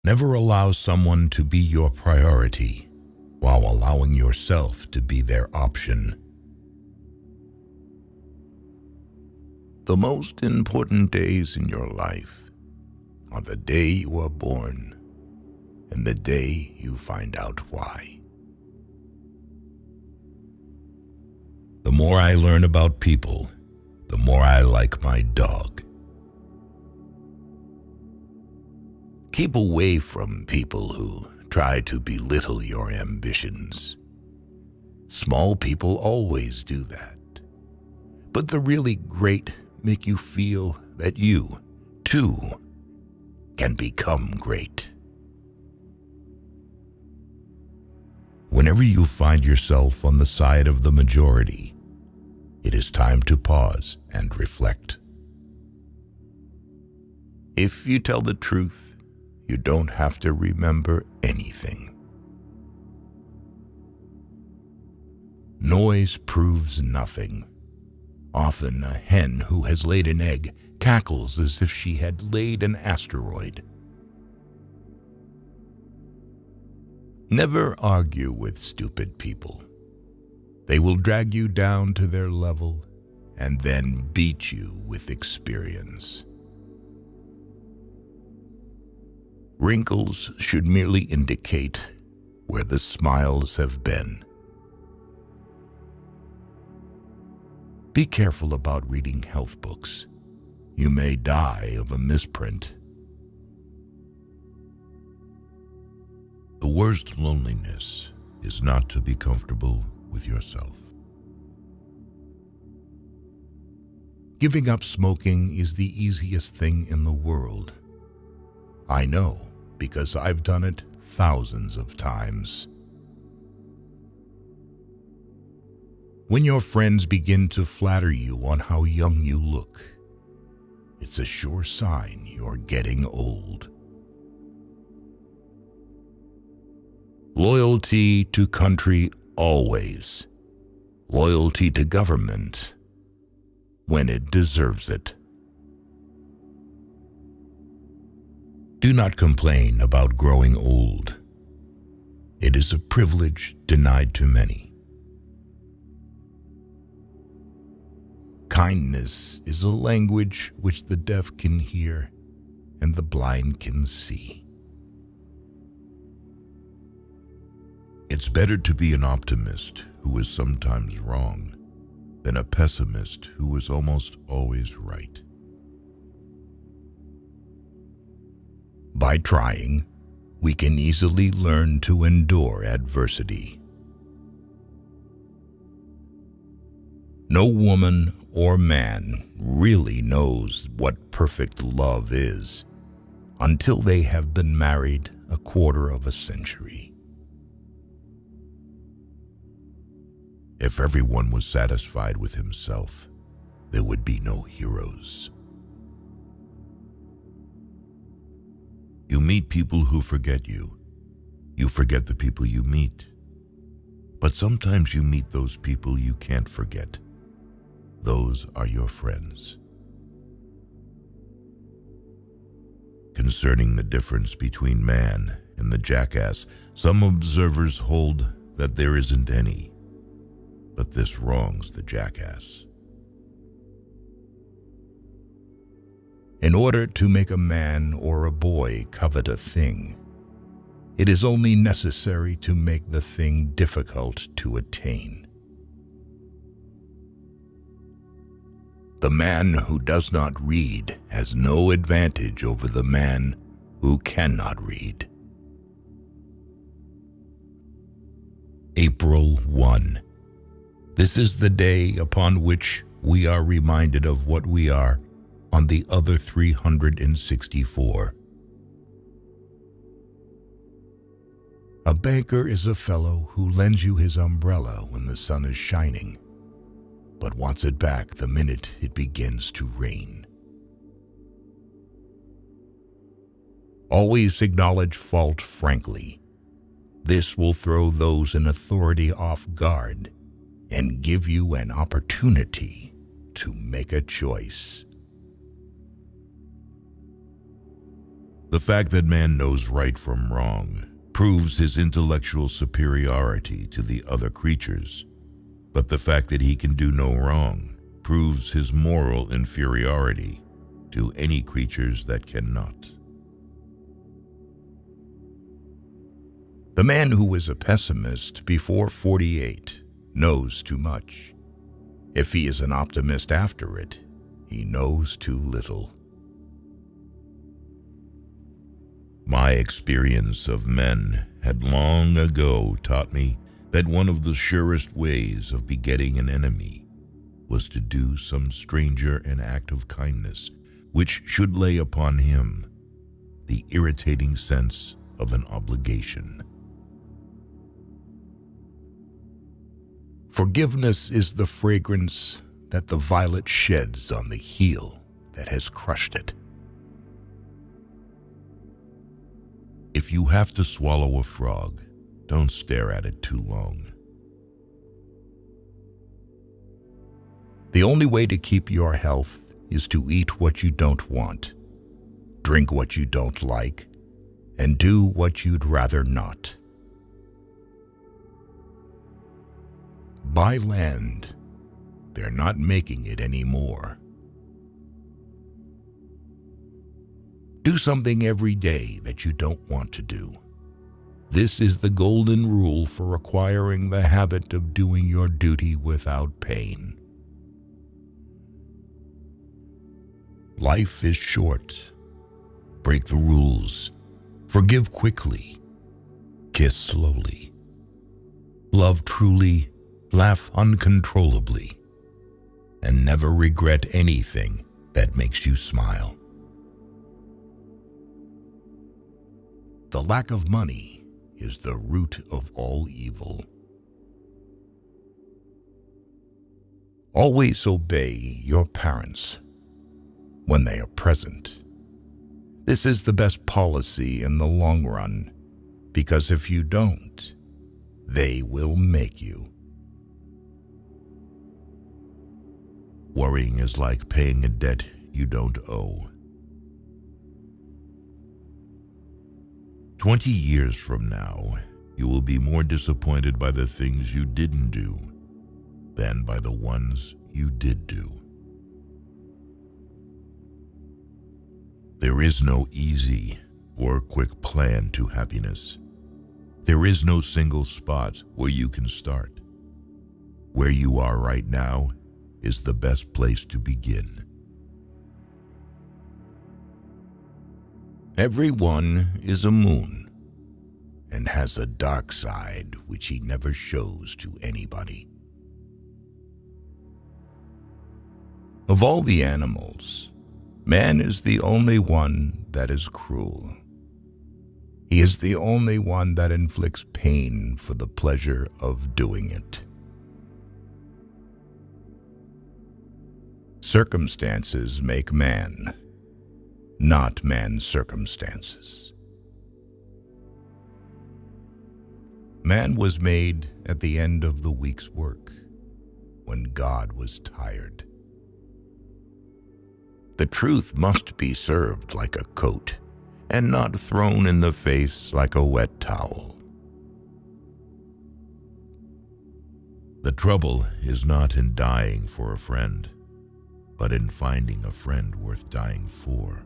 Never allow someone to be your priority while allowing yourself to be their option. The most important days in your life are the day you are born and the day you find out why. The more I learn about people, the more I like my dog. Keep away from people who try to belittle your ambitions. Small people always do that. But the really great make you feel that you, too, can become great. Whenever you find yourself on the side of the majority, it is time to pause and reflect. If you tell the truth, you don't have to remember anything. Noise proves nothing. Often a hen who has laid an egg cackles as if she had laid an asteroid. Never argue with stupid people. They will drag you down to their level and then beat you with experience. Wrinkles should merely indicate where the smiles have been. Be careful about reading health books. You may die of a misprint. The worst loneliness is not to be comfortable with yourself. Giving up smoking is the easiest thing in the world. I know, because I've done it thousands of times. When your friends begin to flatter you on how young you look, it's a sure sign you're getting old. Loyalty to country always. Loyalty to government when it deserves it. Do not complain about growing old. It is a privilege denied to many. Kindness is a language which the deaf can hear and the blind can see. It's better to be an optimist who is sometimes wrong than a pessimist who is almost always right. By trying, we can easily learn to endure adversity. No woman or man really knows what perfect love is until they have been married a quarter of a century. If everyone was satisfied with himself, there would be no heroes. You meet people who forget you. You forget the people you meet. But sometimes you meet those people you can't forget. Those are your friends. Concerning the difference between man and the jackass, some observers hold that there isn't any. But this wrongs the jackass. In order to make a man or a boy covet a thing, it is only necessary to make the thing difficult to attain. The man who does not read has no advantage over the man who cannot read. April 1. This is the day upon which we are reminded of what we are on the other 364. A banker is a fellow who lends you his umbrella when the sun is shining, but wants it back the minute it begins to rain. Always acknowledge fault frankly. This will throw those in authority off guard and give you an opportunity to make a choice. The fact that man knows right from wrong proves his intellectual superiority to the other creatures, but the fact that he can do no wrong proves his moral inferiority to any creatures that cannot. The man who was a pessimist before 48 knows too much. If he is an optimist after it, he knows too little. My experience of men had long ago taught me that one of the surest ways of begetting an enemy was to do some stranger an act of kindness which should lay upon him the irritating sense of an obligation. Forgiveness is the fragrance that the violet sheds on the heel that has crushed it. If you have to swallow a frog, don't stare at it too long. The only way to keep your health is to eat what you don't want, drink what you don't like, and do what you'd rather not. Buy land. They're not making it anymore. Do something every day that you don't want to do. This is the golden rule for acquiring the habit of doing your duty without pain. Life is short. Break the rules. Forgive quickly. Kiss slowly. Love truly. Laugh uncontrollably. And never regret anything that makes you smile. The lack of money is the root of all evil. Always obey your parents when they are present. This is the best policy in the long run, because if you don't, they will make you. Worrying is like paying a debt you don't owe. 20 years from now, you will be more disappointed by the things you didn't do than by the ones you did do. There is no easy or quick plan to happiness. There is no single spot where you can start. Where you are right now is the best place to begin. Everyone is a moon and has a dark side which he never shows to anybody. Of all the animals, man is the only one that is cruel. He is the only one that inflicts pain for the pleasure of doing it. Circumstances make man, not man's circumstances. Man was made at the end of the week's work, when God was tired. The truth must be served like a coat, and not thrown in the face like a wet towel. The trouble is not in dying for a friend, but in finding a friend worth dying for.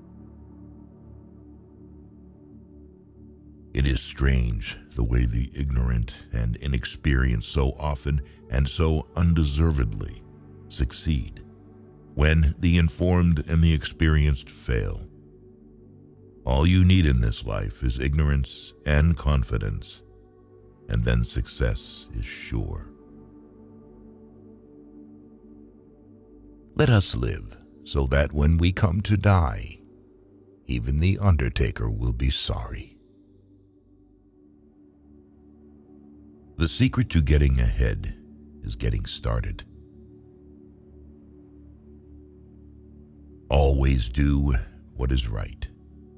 It is strange the way the ignorant and inexperienced so often and so undeservedly succeed, when the informed and the experienced fail. All you need in this life is ignorance and confidence, and then success is sure. Let us live so that when we come to die, even the undertaker will be sorry. The secret to getting ahead is getting started. Always do what is right.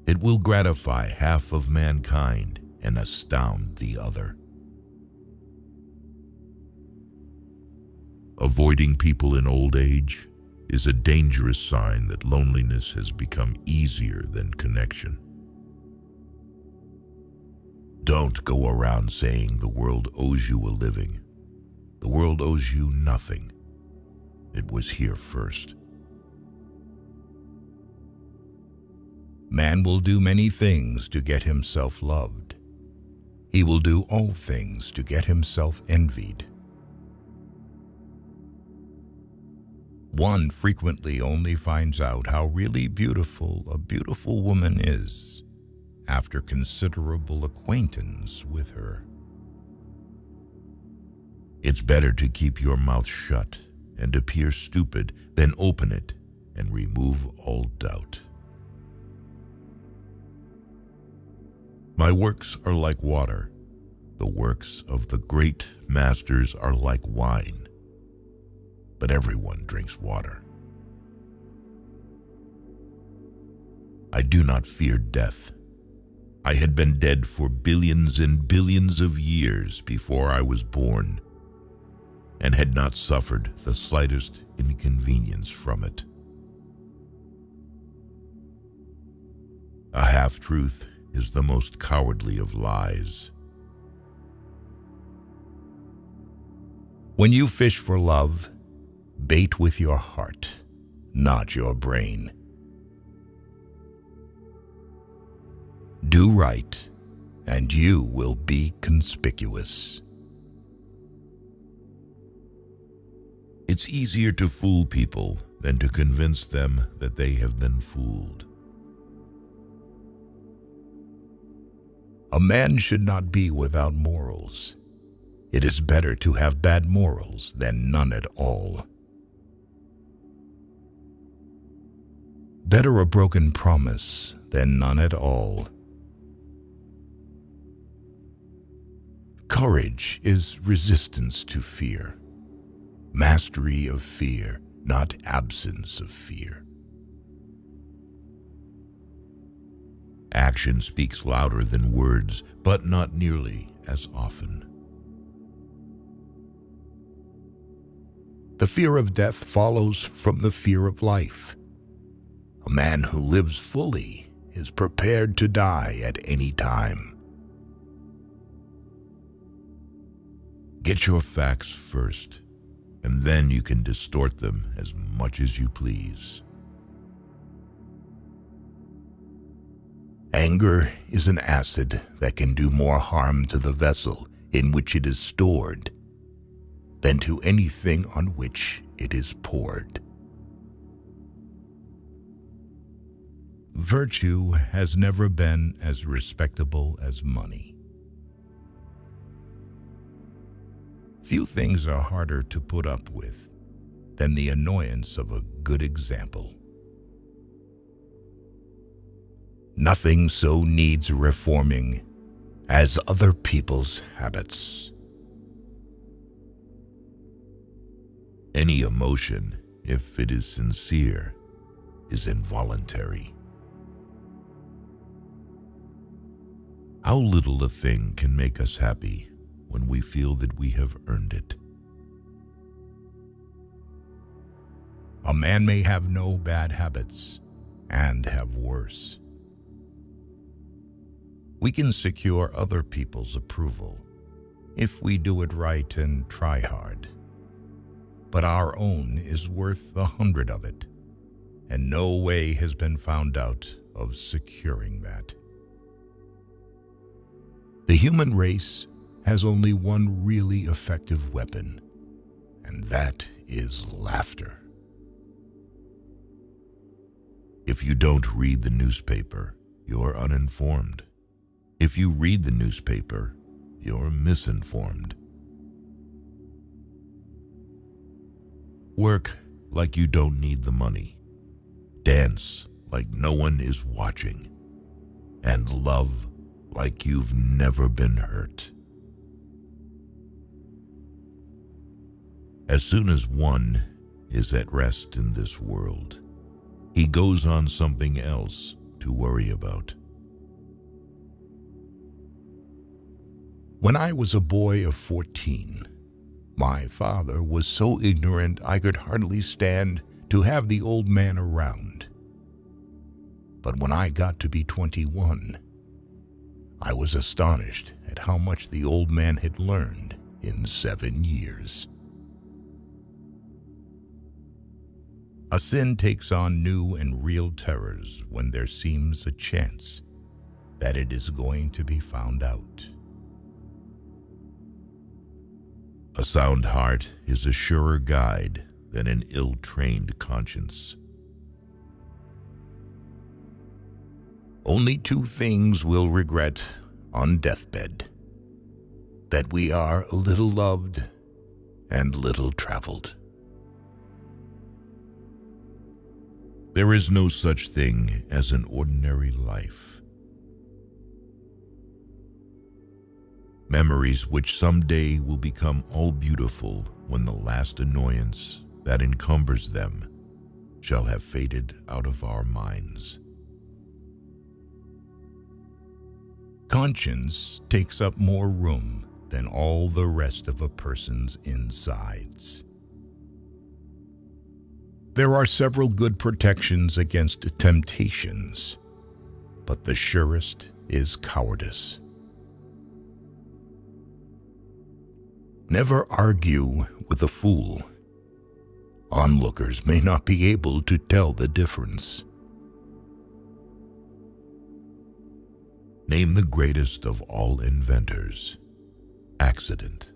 It will gratify half of mankind and astound the other. Avoiding people in old age is a dangerous sign that loneliness has become easier than connection. Don't go around saying the world owes you a living. The world owes you nothing. It was here first. Man will do many things to get himself loved. He will do all things to get himself envied. One frequently only finds out how really beautiful a beautiful woman is after considerable acquaintance with her. It's better to keep your mouth shut and appear stupid than open it and remove all doubt. My works are like water. The works of the great masters are like wine. But everyone drinks water. I do not fear death. I had been dead for billions and billions of years before I was born, and had not suffered the slightest inconvenience from it. A half-truth is the most cowardly of lies. When you fish for love, bait with your heart, not your brain. Do right, and you will be conspicuous. It's easier to fool people than to convince them that they have been fooled. A man should not be without morals. It is better to have bad morals than none at all. Better a broken promise than none at all. Courage is resistance to fear. Mastery of fear, not absence of fear. Action speaks louder than words, but not nearly as often. The fear of death follows from the fear of life. A man who lives fully is prepared to die at any time. Get your facts first, and then you can distort them as much as you please. Anger is an acid that can do more harm to the vessel in which it is stored than to anything on which it is poured. Virtue has never been as respectable as money. Few things are harder to put up with than the annoyance of a good example. Nothing so needs reforming as other people's habits. Any emotion, if it is sincere, is involuntary. How little a thing can make us happy when we feel that we have earned it. A man may have no bad habits and have worse. We can secure other people's approval if we do it right and try hard. But our own is worth 100 of it, and no way has been found out of securing that. The human race has only one really effective weapon, and that is laughter. If you don't read the newspaper, you're uninformed. If you read the newspaper, you're misinformed. Work like you don't need the money. Dance like no one is watching. And love like you've never been hurt. As soon as one is at rest in this world, he goes on something else to worry about. When I was a boy of 14, my father was so ignorant I could hardly stand to have the old man around. But when I got to be 21, I was astonished at how much the old man had learned in 7 years. A sin takes on new and real terrors when there seems a chance that it is going to be found out. A sound heart is a surer guide than an ill-trained conscience. Only 2 things we'll regret on deathbed: that we are little loved and little traveled. There is no such thing as an ordinary life. Memories which someday will become all beautiful when the last annoyance that encumbers them shall have faded out of our minds. Conscience takes up more room than all the rest of a person's insides. There are several good protections against temptations, but the surest is cowardice. Never argue with a fool. Onlookers may not be able to tell the difference. Name the greatest of all inventors: accident.